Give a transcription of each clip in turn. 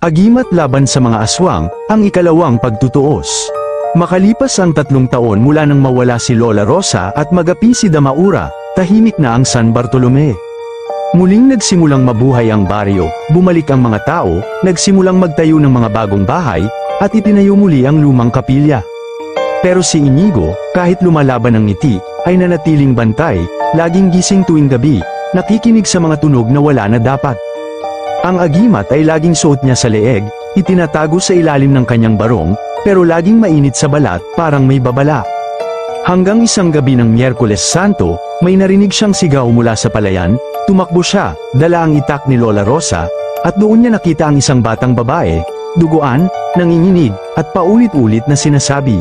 Agimat laban sa mga aswang, ang ikalawang pagtutuos. Makalipas ang 3 taon mula nang mawala si Lola Rosa at magapi si Damaura, tahimik na ang San Bartolome. Muling nagsimulang mabuhay ang baryo, bumalik ang mga tao, nagsimulang magtayo ng mga bagong bahay, at itinayo muli ang lumang kapilya. Pero si Inigo, kahit lumalaban ng ngiti, ay nanatiling bantay, laging gising tuwing gabi, nakikinig sa mga tunog na wala na dapat. Ang agimat ay laging suot niya sa leeg, itinatago sa ilalim ng kanyang barong, pero laging mainit sa balat, parang may babala. Hanggang isang gabi ng Miyerkules Santo, may narinig siyang sigaw mula sa palayan, tumakbo siya, dala ang itak ni Lola Rosa, at doon niya nakita ang isang batang babae, duguan, nanginginig, at paulit-ulit na sinasabi.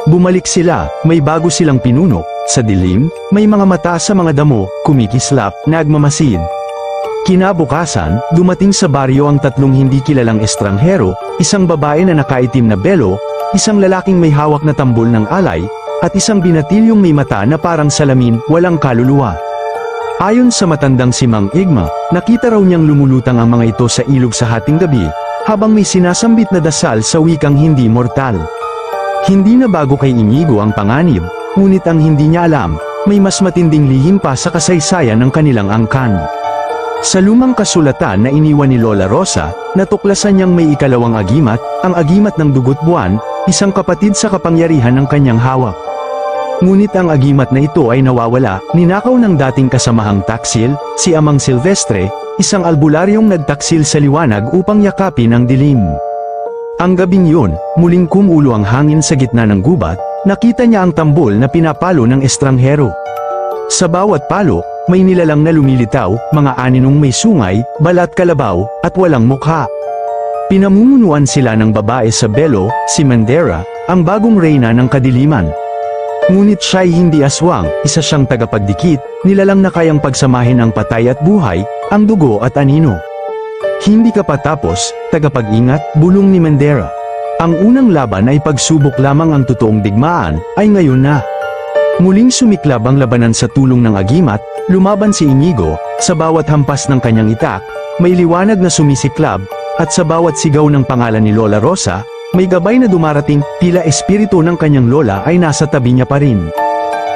Bumalik sila, may bago silang pinuno, sa dilim, may mga mata sa mga damo, kumikislap, nagmamasid. Kinabukasan, dumating sa baryo ang 3 hindi kilalang estranghero, isang babae na nakaitim na belo, isang lalaking may hawak na tambol ng alay, at isang binatilyong may mata na parang salamin, walang kaluluwa. Ayon sa matandang si Mang Igma, nakita raw niyang lumulutang ang mga ito sa ilog sa hating gabi, habang may sinasambit na dasal sa wikang hindi mortal. Hindi na bago kay Inigo ang panganib, ngunit ang hindi niya alam, may mas matinding lihim pa sa kasaysayan ng kanilang angkan. Sa lumang kasulatan na iniwan ni Lola Rosa, natuklasan niyang may ikalawang agimat, ang agimat ng dugot buwan, isang kapatid sa kapangyarihan ng kanyang hawak. Ngunit ang agimat na ito ay nawawala, ninakaw ng dating kasamahang taksil, si Amang Silvestre, isang albularyong nagtaksil sa liwanag upang yakapin ang dilim. Ang gabing yun, muling kumulo ang hangin sa gitna ng gubat, nakita niya ang tambol na pinapalo ng estranghero. Sa bawat palo, may nilalang na lumilitaw, mga aninong may sungay, balat kalabaw, at walang mukha. Pinamumunuan sila ng babae sa belo, si Mandera, ang bagong reyna ng kadiliman. Ngunit siya'y hindi aswang, isa siyang tagapagdikit, nilalang na kayang pagsamahin ang patay at buhay, ang dugo at anino. Hindi ka pa tapos, tagapag-ingat, bulong ni Mandera. Ang unang laban ay pagsubok lamang, ang totoong digmaan, ay ngayon na. Muling sumiklab ang labanan sa tulong ng agimat, lumaban si Inigo, sa bawat hampas ng kanyang itak, may liwanag na sumisiklab, at sa bawat sigaw ng pangalan ni Lola Rosa, may gabay na dumarating, tila espiritu ng kanyang lola ay nasa tabi niya pa rin.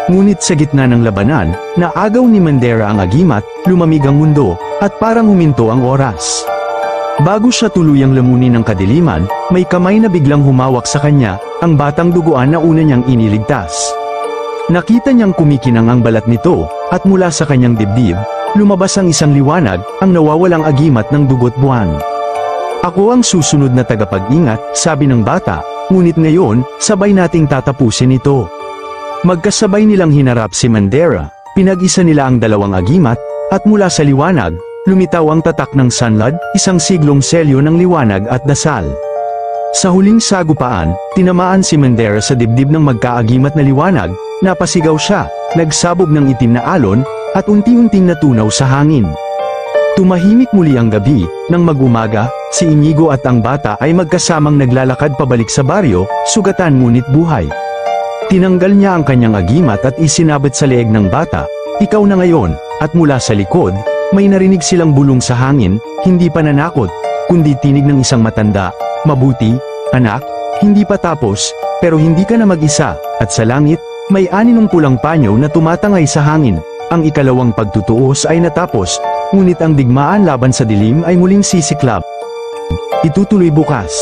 Ngunit sa gitna ng labanan, naagaw ni Mandera ang agimat, lumamig ang mundo, at parang huminto ang oras. Bago siya tuluyang lamunin ng kadiliman, may kamay na biglang humawak sa kanya, ang batang duguan na una niyang iniligtas. Nakita niyang kumikinang ang balat nito, at mula sa kanyang dibdib, lumabas ang isang liwanag, ang nawawalang agimat ng dugot buwan. Ako ang susunod na tagapag-ingat, sabi ng bata, ngunit ngayon, sabay nating tatapusin ito. Magkasabay nilang hinarap si Mandera, pinag-isa nila ang dalawang agimat, at mula sa liwanag, lumitaw ang tatak ng sanlad, isang siglong selyo ng liwanag at dasal. Sa huling sagupaan, tinamaan si Mandera sa dibdib ng magkaagimat na liwanag, napasigaw siya, nagsabog ng itim na alon, at unti-unting natunaw sa hangin. Tumahimik muli ang gabi, nang mag-umaga, si Inigo at ang bata ay magkasamang naglalakad pabalik sa baryo, sugatan ngunit buhay. Tinanggal niya ang kanyang agimat at isinabit sa leeg ng bata, ikaw na ngayon, at mula sa likod, may narinig silang bulong sa hangin, hindi pananakot, kundi tinig ng isang matanda, mabuti, anak, hindi pa tapos, pero hindi ka na mag-isa, at sa langit, may 6 pulang panyo na tumatangay sa hangin. Ang ikalawang pagtutuos ay natapos, ngunit ang digmaan laban sa dilim ay muling sisiklab. Itutuloy bukas.